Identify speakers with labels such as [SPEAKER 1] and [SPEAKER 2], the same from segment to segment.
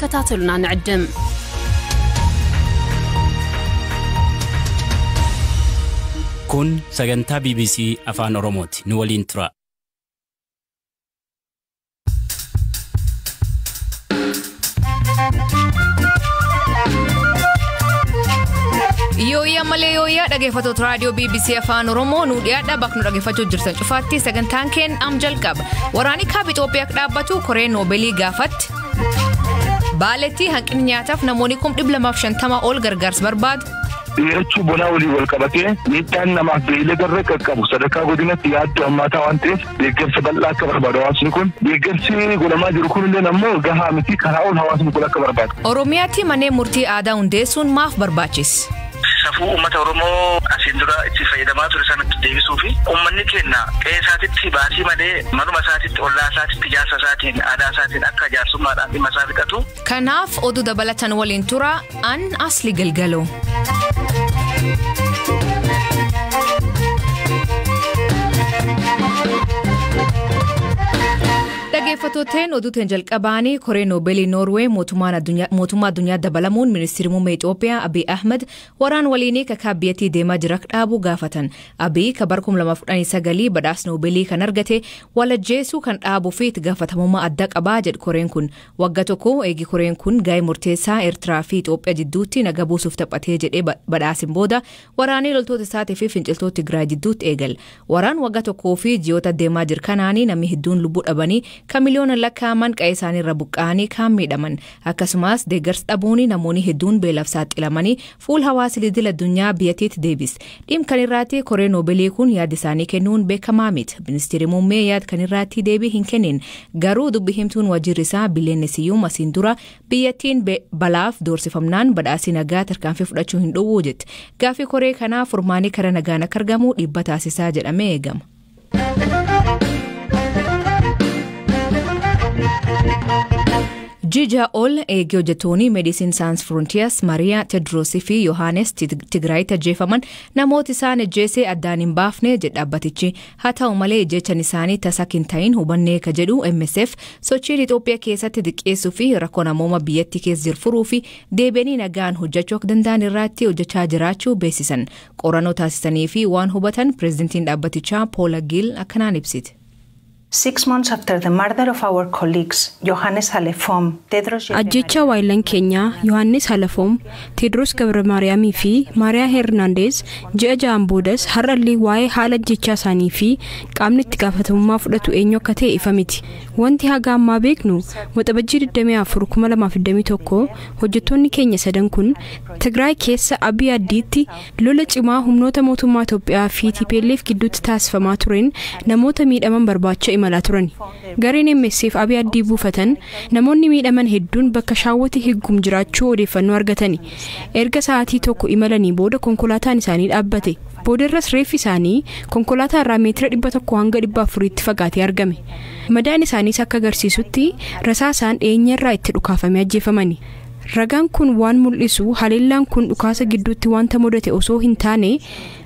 [SPEAKER 1] كتاتلنا نعدم
[SPEAKER 2] كون سجنتا BBC أفان أوروموت نولين ترا
[SPEAKER 3] Yoya Malayoya dhaggeeffattoota raadiyoo BBC Afaan Oromoo nu dhiyaadha bakka nu dhaggeeffachuu jirtan cufaatti sagantaan keen amjal qaba. Waraanni kaab Itoophiyaa dhaabbatu Koree Noobeelii gaafatti. Baaletti hanqinni nyaataaf namoonni 250 ol gargaarsa barbaadu.
[SPEAKER 4] Yechu bona wali wal qabatee miidhaan namaaf beela garra qaqqabu sadarkaa godinatti yaaddu hammaataa waan ta'eef deeggarsa bal'aa akka barbaadu hawaasni kun deeggarsi godhamaa jiru kun illee ammoo gahaa miti karaa ol hawaasni kun akka barbaadu.
[SPEAKER 3] Oromiyaatti manneen murtii aadaa hundeessuun maaf barbaachisa?
[SPEAKER 5] Safuu uummata Oromoo asiin dura itti fayyadamaa ture sanatti deebisuu fi uummanni keenya qe'eesaatitti baasii malee manuma isaatitti ollaa isaatitti jaarsa isaatiin aadaa isaatiin akka jaarsummaadhaan dhimma isaa fixatu.
[SPEAKER 3] Kanaaf oduu dabalatan waliin tura an asli galgaloo. Dhaggeeffattoota oduutiin jalqabaanii Koree Noobeelii Noorwee mootummaa addunyaa dabalamuun ministeerri muummee Itoophiyaa Abiy Ahmed waraan waliinii kakaabiyyattii deemaa jira dhaabuu gaafatan. Abiy kabar 2019 badhaasa Noobeelii kan argate walajjeesuu kan dhaabuu fi itti gaafatamummaa adda qabaa jedhu Koreen kun. Waggaa tokko eegi Koreen kun gaa'ee murteessaa Eertiraa fi Itoophiyaa jidduutti naga buusuuf taphatee jedhee badhaasin booda waraanii loltoota isaatii fi finciltoota Tigraay jidduutti eegal. Waraan waggaa tokkoo fi ji'oota deemaa jir kanaanii namni hedduun lubbuu dhabanii kan miliyoona lakkaaman qe'ee isaanii irra buqqa'anii kan miidhaman akkasumas deeggarsa dhabuun namoonni hedduun beelaaf saaxilamanii fuul hawaasa idil addunyaa biyyattiitti deebis. Dhimma kan irratti Koree Noobeelii kun yaada isaanii kennuun beekamaa miti. Ministeerri muummee yaada kan irratti deebii hin kennin garuu dubbi himtuun waajjirri isaa Bileenesiyyuu asiin dura biyyattiin balaaf doorsifamnaan badhaasii nagaa tarkaanfii fudhachuu hin dhowwuu jetti. Gaaffii Koree kanaa furmaanii karaa nagaan akka argamu dhiibba taasisaa jedhamee eegama. Jija ol eegee hojjettoonni Medicine Sans Frontiers Maria Tedros fi Yohanes Tigraay tajjeefaman namoota isaan ejjeesee addaan hin baafne jedha dhaabbatichi. Haa ta'u malee ejjechan isaanii tasaa hin ta'in hubannee ka jedhu MSF sochiin Itoophiyaa keessatti xiqqeessuu fi rakkoo namooma biyyattii keessa jiru furuu fi deebi'anii nagaan hojjechuu akka danda'an irratti hojjechaa jiraachuu beeksisan. Qorannoo taasisanii fi waan hubatan pireezidantiin dhaabbatichaa Paula Gill akkanaan ibsite.
[SPEAKER 6] 6 months after the murder of our colleagues, Johannes Halefom, Tedros
[SPEAKER 7] Ajjecha wailan Kenya, Johannes Halefom, Tedros Gabramariamii fi Maria Hernandez ji'a ja'an boodas har'allee waa'ee haala ajjechaa isaanii fi qaamni itti gaafatamummaa fudhatu eenyu akka ta'e ifa miti. Wanti haga ammaa beeknu waxabajjii 24/2021 hojjettoonni keenya sadan kun Tigraay keessa Abiy Ahmeditti lola cimaa humnoota mootummaa Itoophiyaa fi TPLF gidduutti taasifamaa tureen namoota miidhaman barbaacha imala turan. Gareen MSF Abiy Ahmed buufatan namoonni miidhaman hedduun bakka shaawwati higgum jiraachuu odeeffannoo argatani. Erga sa'aatii tokko imalanii booda konkolaataan isaanii dhaabbate. Boodarras reeffi isaanii konkolaataa irraa meetira 100 hanga 400tti fagaatee argame. Madaan isaaniis akka agarsiisutti rasaasaan dheenyarraa itti dhukaafamee ajjeefamani. Ragaan kun waan mul'isu haleellaan kun dhukaasa gidduutti wanta mudate osoo hin taane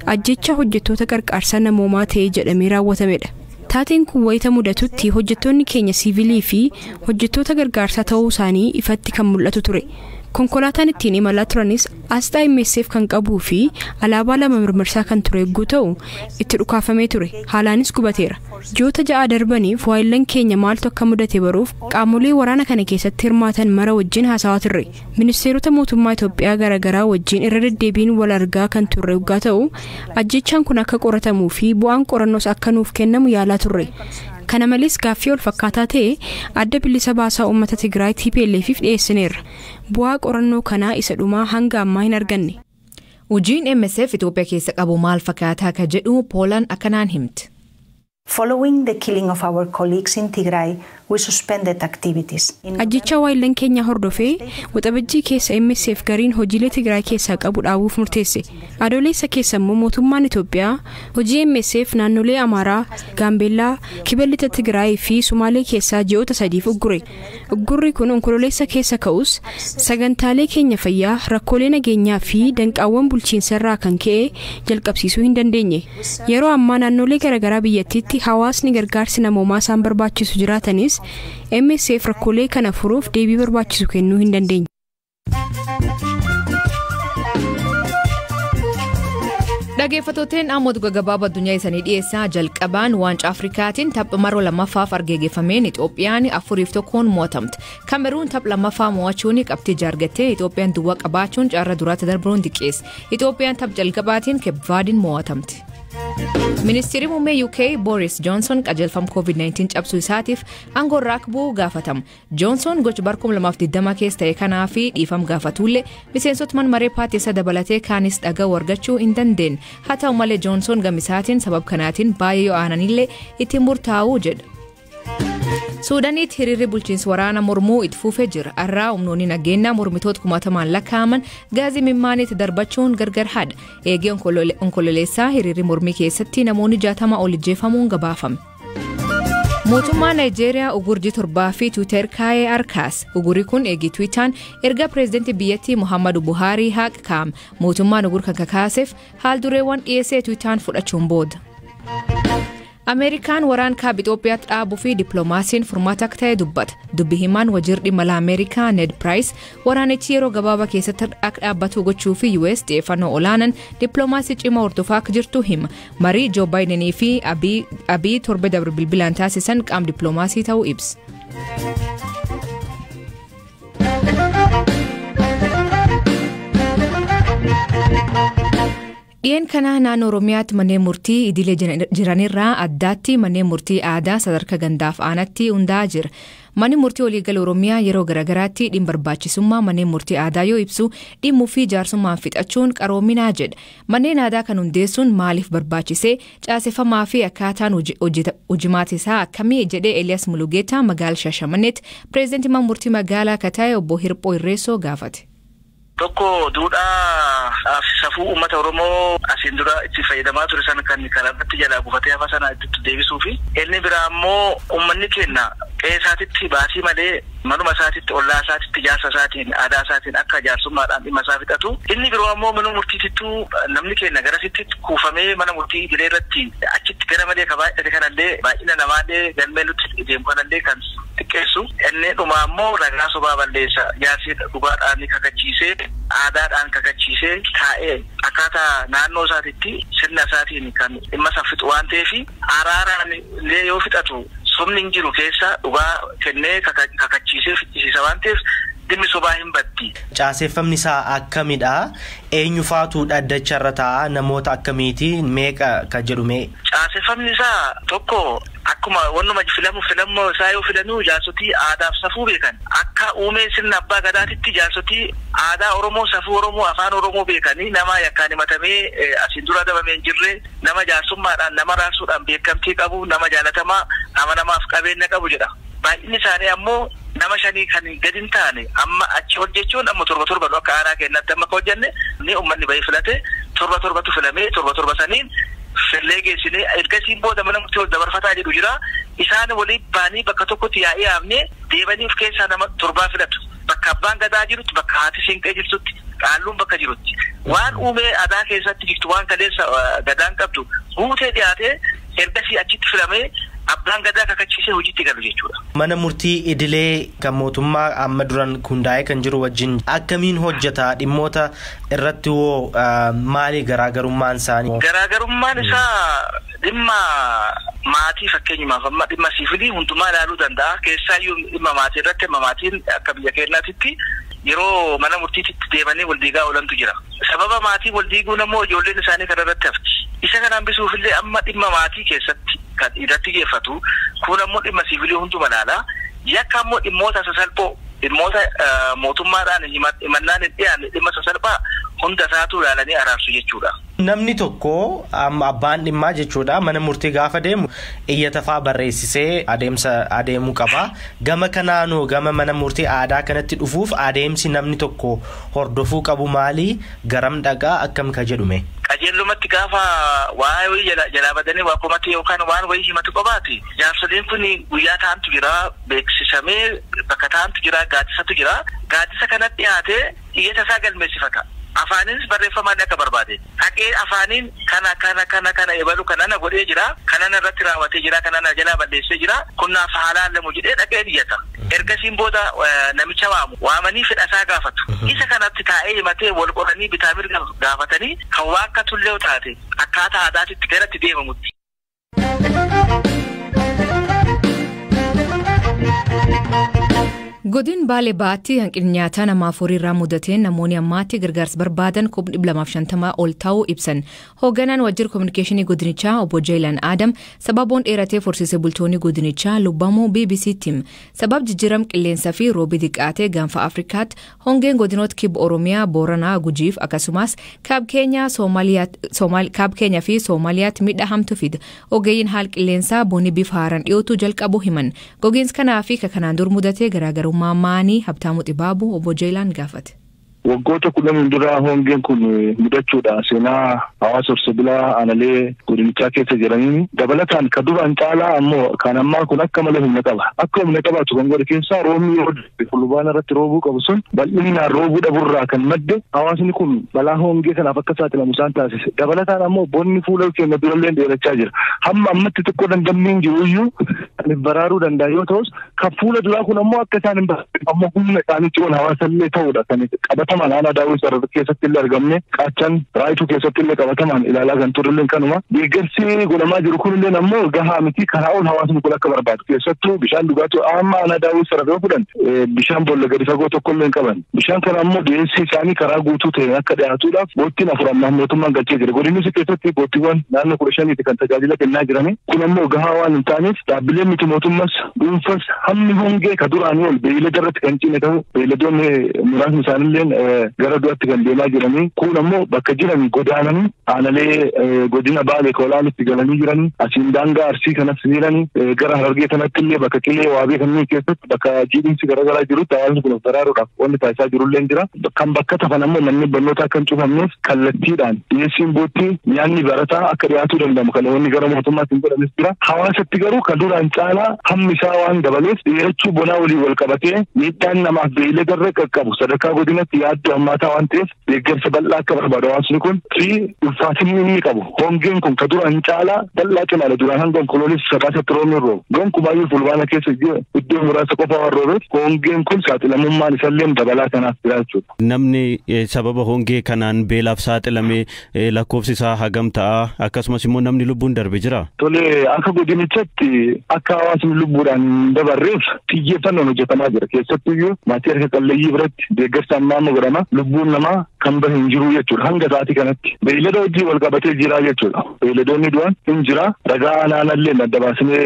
[SPEAKER 7] ajjecha hojjettoota qarqaarsa namoomaa ta'ee jedhamee raawwatamedha. Taateen kun wayita mudatutti hojjettoonni keenya siivilii fi hojjettoota gargaarsaa ta'uu isaanii ifatti kan mul'atu ture. Konkolaataan ittiin imalaa turanis asxaa MSF kan qabuu fi alaabaa lama mirmirsaa kan ture eeguu ta'u itti dhukaafamee ture. Haalaanis gubateera. Ji'oota 6 darbaniif waayillan keenya maaltu akka mudate baruuf qaamolee waraana kana keessatti hirmaatan mara wajjin haasawaa turre. Ministeerota mootummaa Itoophiyaa garaagaraa wajjin irra deddeebiin wal argaa kan turre waggaa ta'u ajjechaan kun akka qoratamuu fi bu'aan qorannoos akka nuuf kennamu yaalaa turre. Kana malees gaaffii ol fakkaataa ta'e adda bilisa baasaa uummata Tigraay TPLFif dhiyeessineerra. Bu'aa qorannoo kanaa isa dhumaa hanga ammaa hin arganne.
[SPEAKER 3] Hojiin MSF Itoophiyaa keessa qabu maal fakkaataa ka jedhu Poolaan akkanaan himti.
[SPEAKER 6] Following the killing of our colleagues in Tigray, we suspended activities.
[SPEAKER 7] Ajjecha waayillan keenya hordofee waxabajjii keessa MSF gariin hojiilee Tigraay keessaa qabu dhaabuuf murteesse. Adoolessa keessa immoo mootummaan Itoophiyaa hojii MSF naannolee Amaaraa, Gaambeellaa, Kibba Tigraay fi Sumaalee keessaa ji'oota 3 uggure. Uggurri kun onkololeessa keessa ka'us sagantaalee keenya fayyaa rakkoolee nageenyaa fi danqaawwan bulchiinsarraa kan ka'e jalqabsiisuu hin dandeenye. Yeroo ammaa naannolee garaagaraa biyyattiitti keessatti hawaasni gargaarsi namoomaa isaan barbaachisu jiraatanis MSF rakkoolee kana furuuf deebii barbaachisu kennuu hin dandeenye.
[SPEAKER 3] Dhaggeeffattoonni amma dhuga gabaabaa addunyaa isaanii dhiyeessaa jalqabaan waancaa Afrikaatiin tapha maroo lammaffaaf argeeffameen Itoophiyaan 4-1 mo'atamte. Kameruun tapha lammaffaa mo'achuun qabxii argattee Itoophiyaan duwwaa qabaachuun carraa duraatti darbuun diqqeesse. Itoophiyaan tapha jalqabaatiin Keepvaardiin mo'atamte. Ministeerri muummee UK Boris Johnson qajeelfama COVID-19 cabsuu isaatiif aangoo raakbuu gaafatama. Johnson gocha bara 2020 keessa ta'e kanaa fi dhiifama gaafatullee miseensota mana maree paartii dabalatee kaanis dhaga'uu argachuu hin dandeenye. Haa ta'u malee Johnson gamisaatiin sabab kanaatiin baay'ee yoo aananillee ittiin murtaa'uu jedha. Suudaanitti hiriirri bulchiinsa waraana mormuu itti fufee jira. Arraa humnoonni nageenyaa mormitoota kumatamaan lakkaa'aman gaazii mimmaaniitti darbachuun gargar haadha. Eegee onkololeessaa hiriirri mormii keessatti namoonni 60 ol ajjeefamuun gabaafame. Mootummaa Naayijeeriyaa ugurjii 7 fi Tiwiitar kaa'ee harkaas. Ugurri kun eegii Tiwiitaan erga pireezidantii biyyattii Muhammadu Buhaarii haqa kaa'ame. Mootummaan ugur kan kakaaseef haal dureewwan dhiyeessee Tiwiitaan fudhachuun booda. Ameerikaan waraan kaaba Itoophiyaatti dhaabuu fi dippiloomaasiin furmaata akka ta'e dubbata. Dubbi himaan wajjirri mala Ameerikaa Ned Price waraanichi yeroo gabaabaa keessatti akka dhaabbatu gochuu fi US xiyyeeffannoo olaanaan dippiloomaasii cimaa hordofaa akka jirtu hima. Marii Joo Baayidenii fi Abii torba dabre bilbilaan taasisan qaama dippiloomaasii ta'uu ibsa. Dhiyeen kana naannoo Oromiyaatti manneen murtii idilee jiranirraa addaatti manneen murtii aadaa sadarkaa gandaaf aanatti hundaa'aa jira. Manni murtii waliigala Oromiyaa yeroo garagaraatti dhimma barbaachisummaa manneen murtii aadaa yoo ibsu dhimmuu fi jaarsummaan fixachuun qaroominaa jedha. Manneen aadaa kan hundeessuun maaliif barbaachisee caaseffamaa fi akkaataan hojimaata isaa akkamii jedhee Elias Mulugeetaa magaalaa Shaashamanneetti pireezidantii mana murtii magaalaa akka ta'e obbo Hirphoo Irreessoo gaafate.
[SPEAKER 5] Tokko duudhaa safuu uummata Oromoo asiin dura itti fayyadamaa ture sana kan karaatti jalaa buufatee hafa sana itti deebisuu fi inni biraa immoo uummanni keenya qe'ee isaatitti baasii malee manuma isaatitti ollaa isaatitti jaarsa isaatiin aadaa isaatiin akka jaarsummaadhaan dhimma isaa fixatu. Inni biroo immoo mana murtiitittuu namni keenya garasitti kuufamee mana murtii idilee irratti achitti gara malee kabaay'ate kanallee baay'ina namaallee galmee nutti deemu kanallee kan xiqqeessu. Inni dhumaa immoo ragaa sobaa balleessa jaarsi dhugaadhaan kakachiisee aadaadhaan kakachiisee taa'ee akkaataa naannoo isaatitti sirna isaatiin kan dhimma isaa fixu waan ta'eef araaraan illee yoo fixatu somni hin jiru keessa dhugaa kennee kakachiisee fixisiisa waan ta'eef dhimmi sobaa hin baddi.
[SPEAKER 1] Caaseffamni isaa akkamidha? Eenyu faatu dhaddacha irra taa'a? Namoota akkamiiti? Meeqa kan jedhume?
[SPEAKER 5] Caaseffamni isaa tokko akkuma wannuma filamu isaa yoo filanuu jaarsotii aadaaf safuu beekan akka uumee sirna abbaa gadaatitti jaarsotii aadaa Oromoo safuu Oromoo afaan Oromoo beekanii nama yakkaan himatamee asiin dura dabamee hin jirre nama jaarsummaadhaan nama raarsuudhaan beekamtii qabu nama jaalatamaa amanamaaf qabeenya qabu jedha. Baay'inni isaanii ammoo nama 5 kan gadi hin taane amma achi hojjechuun amma 7 akka aadaa kennatti amma hojjenne ni uummanni bahee filate 7 filamee 7 saniin fillee geessine ergasii booda mana murtii dabarfataa jedhu jira. Isaan waliin baanii bakka tokkotti yaa'ee yaafne deebanii of keessaa nama 7 filatu. Bakka abbaan gadaa jirutti bakka haati siinqee jirtutti qaalluun bakka jirutti waan uumee aadaa keessatti jirtu waan kaleessa gadaan qabdu guutee dhiyaatee ergasii achitti filamee abbaan gadaa kakachiisee hojiitti galu jechuudha.
[SPEAKER 1] Mana murtii idilee kan mootummaa amma duran hundaa'ee kan jiru wajjin akkamiin hojjeta dhimmoota irratti hoo maali garaagarummaan isaanii?
[SPEAKER 5] Garaagarummaan isaa dhimma maatii fakkeenyumaaf amma dhimma siifilii hundumaa ilaaluu danda'a. Keessaayyuu dhimma maatii irratti maatiin akka biyya keenyaatti yeroo mana murtiitti deemanii waldiigaa oolantu jira. Sababa maatii waldiiguun ammoo ijoolleen isaanii kan irratti hafti. Isa kana hambisuufillee amma dhimma maatii keessatti kan irratti geeffatu kun ammoo dhimma siifilii hunduma ilaala. Yakka ammoo dhimmoota sasalphoo dhimmoota mootummaadhaan himannaan hin dhiyaanne dhimma sasalphaa hunda isaatu ilaalanii araarsu jechuudha.
[SPEAKER 1] Namni tokko abbaan dhimmaa jechuudha mana murtii gaafa deemu iyyata faa barreessisee adeemuu qaba. Gama kanaanoo gama mana murtii aadaa kanatti dhufuuf adeemsi namni tokko hordofuu qabu maali? Garam dhagaa akkam ka jedhume?
[SPEAKER 5] Qajeelumatti gaafa waa wayii jalaa badanii waa komatti yookaan waan wayii himatu qabaati. Jaarsoliin kun guyyaa taa'antu jira beeksisamee bakka taa'antu jira gaaddisatu jira. Gaaddisa kanatti dhiyaatee iyyata isaa galmeessifata. afaanis barreeffamaan akka barbaade haqee afaaniin kana ebalu kana godhee jira kana irratti raawwatee jira kana jalaa balleessee jira kunnaaf haalaan lamu jedhee dhaqee dhiyyata ergasiin booda namicha waamanii fedhasaa gaafatu isa kanatti taa'ee himatee wal qoranii bitaa mirga gaafatanii kan waa akka tullee taate akkaataa aadaatitti garatti deemamutti.
[SPEAKER 3] Godin Baalee Baatti hanqina nyaataa namaaf horiirraa mudateen namoonni ammaatti gargaarsa barbaadan 250 ol ta'uu ibsan. Hoogganaan Waajjira Kominikeeshinii Godinichaa Obbo Jeelan Adam sababoon dheeratee horsiisee bultoonni Godinichaa lubbamuu BBC'tti hime. Sabab jijjiirama qilleensaa fi roobii xiqqaatee gaanfa Afrikaatti hongeen godinoota kibba Oromiyaa, Booranaa, Gujiif akkasumas kaab Keenyaa fi Soomaaliyaatti miidhaa hamtuu fida. Ogeeyyiin haala qilleensaa bonni bifa haaraan dhiyootu jalqabu himan. Gogiinsa kanaa fi kanaan dur mudatee garaagarummaa maanii Habtaamuu Xibaabu Obbo Jeelaan gaafate.
[SPEAKER 4] Waggoota 10 dura hongeen kun mudachuudha seenaa hawaasa horsiisaa aanalee godinichaa keessa jiranii dabalataan ka duraan caalaa ammoo kan ammaa kun akka malee humna qaba. Akka humna qabaatu kan godhe keessaa roobni fulbaana irratti roobuu qabu sun bal'inaan roobuu dhabuurraa kan madde hawaasni kun balaa hongee kanaaf akka saaxilamu isaan taasise. Dabalataan ammoo bonni fuula keenya durallee dheerachaa jira. Hamma ammatti xiqqoo dandammiin jiruyyuu kan baraaruu danda'a yoo ta'us kan fuula duraa kun ammoo akka isaan hin barre ammoo humna isaaniitti wal hawaasallee ta'uudha kan qabataman aanaa daawwii sarara keessatti illee argamne qaachan raayituu keessatti illee qabataman ilaalaa kan turre kanuma deeggarsi godhamaa jiru kunillee ammoo gahaa miti karaa ol hawaasni kun akka barbaadu keessattuu bishaan dhugaatii amma aanaa daawwii sarara fudhan bishaan boolla gadi fagoo tokkollee hin qaban bishaan kana ammoo dhiyeessii isaanii karaa guutuu ta'e akka dhiyaatuudhaaf boottiin afurammaan mootummaan galchee jira godinni keessatti boottiiwwan naannoo 15 kan tajaajila kennaa jirani kun ammoo gahaa waan hin taaneef dhaabbileen miti mootummas dhuunfas hammi hongee ka duraanii ol beeylada irratti kan ciine ta'u beeyladoonni muraasni isaanillee gara duratti kan deemaa jiranii kun ammoo bakka jiran godaananii aanalee godina Baalee Koolaanitti galanii jiranii asiin daangaa Arsii kanas jiranii gara Harargee kanatti illee bakka Qilee Waabee kanneen keessatti bakka jiidhinsi garaagaraa jirutti hawaasni kun baraaruudhaaf wanti taasisaa jirullee jira kan bakka tafan ammoo manni barnootaa kan cufamneef kallattiidhaan dhiyeessiin boottii nyaanni barataa akka dhiyaatuu danda'amu kan wanni gara mootummaatti godhames jira hawaasatti garuu kan duraan caalaa hammi isaa waan dabaleef dheerachuu bonaa walii wal qabatee miidhaan namaaf beeyladarra qaqqabu sadarkaa godinatti yaaddoo hammaataa waan ta'eef deeggarsa bal'aa akka barbaadu hawaasni kun fi ulfaatinni inni qabu hongeen kun ka duraan caalaa bal'aa cimaadha duraan hanga onkoloolessa sakaasatti roobni roobu gonkumayyuu fulbaana keessa iddoo muraasa qofa waan roobeef hongeen kun saaxilamummaan isallee dabalaa kanaaf jira jechuudha.
[SPEAKER 8] Namni sababa hongee kanaan beelaaf saaxilamee lakkoofsi isaa hagam ta'a akkasumas immoo namni lubbuun darbe jira.
[SPEAKER 4] Tole akka godinichatti akka hawaasni lubbuudhaan dabarreef xiyyeeffannoon hojjetamaa jira keessattuyyuu maatii harka qalleeyyii biratti deeggarsa ammaa godhama lubbuun namaa kan bahe hin jiru jechuudha hanga sa'aatii kanatti beeylada wajjin wal qabatee jira jechuudha beeyladoonni du'an hin jira ragaa anaanallee adda baasnee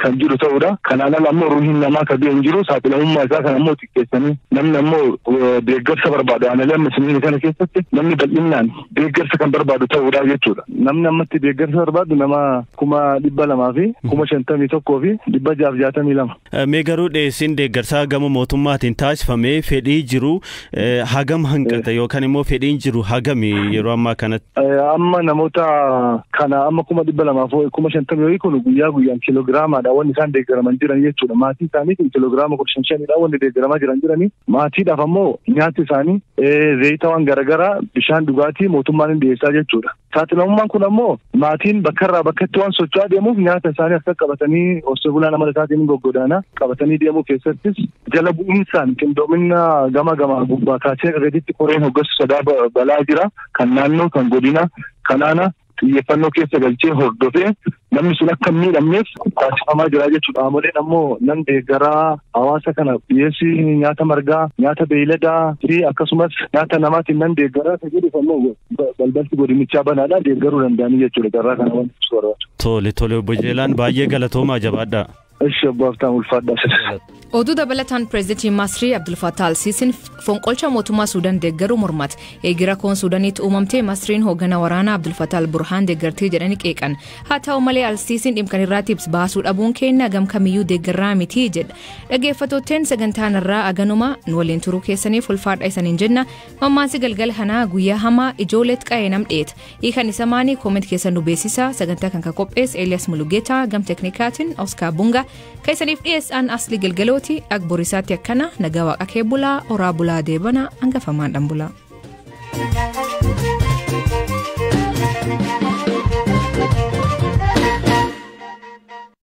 [SPEAKER 4] kan jiru ta'uudha kanaan ala ammoo ruuhiin namaa ka hin jiru saaxilamummaa isaa kan ammoo xiqqeessanii namni ammoo deeggarsa barbaadu aanalee amma isiniin kana keessatti namni bal'inaan deeggarsa kan barbaadu ta'uudha jechuudha namni ammatti deeggarsa barbaadu nama 200,000 fi 51,000 fi 662.
[SPEAKER 8] Mee garuu dhiyeessiin deeggarsaa gama mootummaatiin taasifamee fedhii jiru hagam hanqata yookaan immoo fedhiin jiru hagami yeroo ammaa kanatti.
[SPEAKER 4] Amma namoota kana amma 200,000 fi 50,000 kun guyyaa guyyaan kiloogiraamaadha wanni isaan deeggaraman jiran jechuudha maatii isaanii kiloogiraama 15,000 wanni deeggaramaa jiran jiranii maatiidhaaf ammoo nyaati isaanii zayita waan garaagaraa bishaan dhugaatii mootummaan hin dhiyeessaa jechuudha. Saaxilamummaan kun ammoo maatiin bakkarraa bakkatti waan socho'aa deemuuf nyaata isaanii akka qabatanii osoo bulaan amala isaatiin goggodaana qabatanii deemuu keessattis jala bu'iinsaan qindoomina gama gubbaa kaasee gaditti koreen hoggansu sadaa balaa jira kan naannoo kan godina kanaana xiyyeeffannoo keessa galchee hordofee namni sun akka miidhamneef taasifamaa jira jechuudha. Qaamoleen ammoo nan deeggaraa hawaasa kana dhiyeessii nyaata margaa nyaata beeyladaa fi akkasumas nyaata namaatiin nan deeggaraa isa jedhu ammoo balbalti godinichaa banaadha deeggaruu danda'anii jechuudha carraa kana wanti ibsu barbaadu.
[SPEAKER 8] Tole Obbo Jeelaan baay'ee galatoomaa jabaadha.
[SPEAKER 3] Oduu dabalataan pireezidantiin Masrii Abdul Fattah al-Siisiin fonqolcha mootummaa Suudaan deeggaruu mormate. Eegira koon Suudaanitti uumamtee Masriin hoogganaa waraanaa Abdul Fattah al-Burhaan deeggartee jedhanii qeeqan. Haa ta'u malee al-Siisiin dhimkan irratti ibsa baasuu dhabuun keenya gam kamiyyuu deeggarraa miti jedha. Dhaggeeffattootteen sagantaan irraa aganuma nu waliin turuu keessaniif ulfaadha isaniin jenna. Mammaansi galgala kanaa guyyaa hamaa ijoolleet qa'ee nam dheeta. Hiikan isa maanii kooment keessan nu beeksisa sagantaa kan qopheesse Elias Mulugeetaa gam teknikaatiin Oskar Bunga keessaniif dhiyeessaan asli galgalooti agborisaatti akkana nagaa waaqa kee bulaa oraa bulaa deebana hangafamaan dhan bulaa.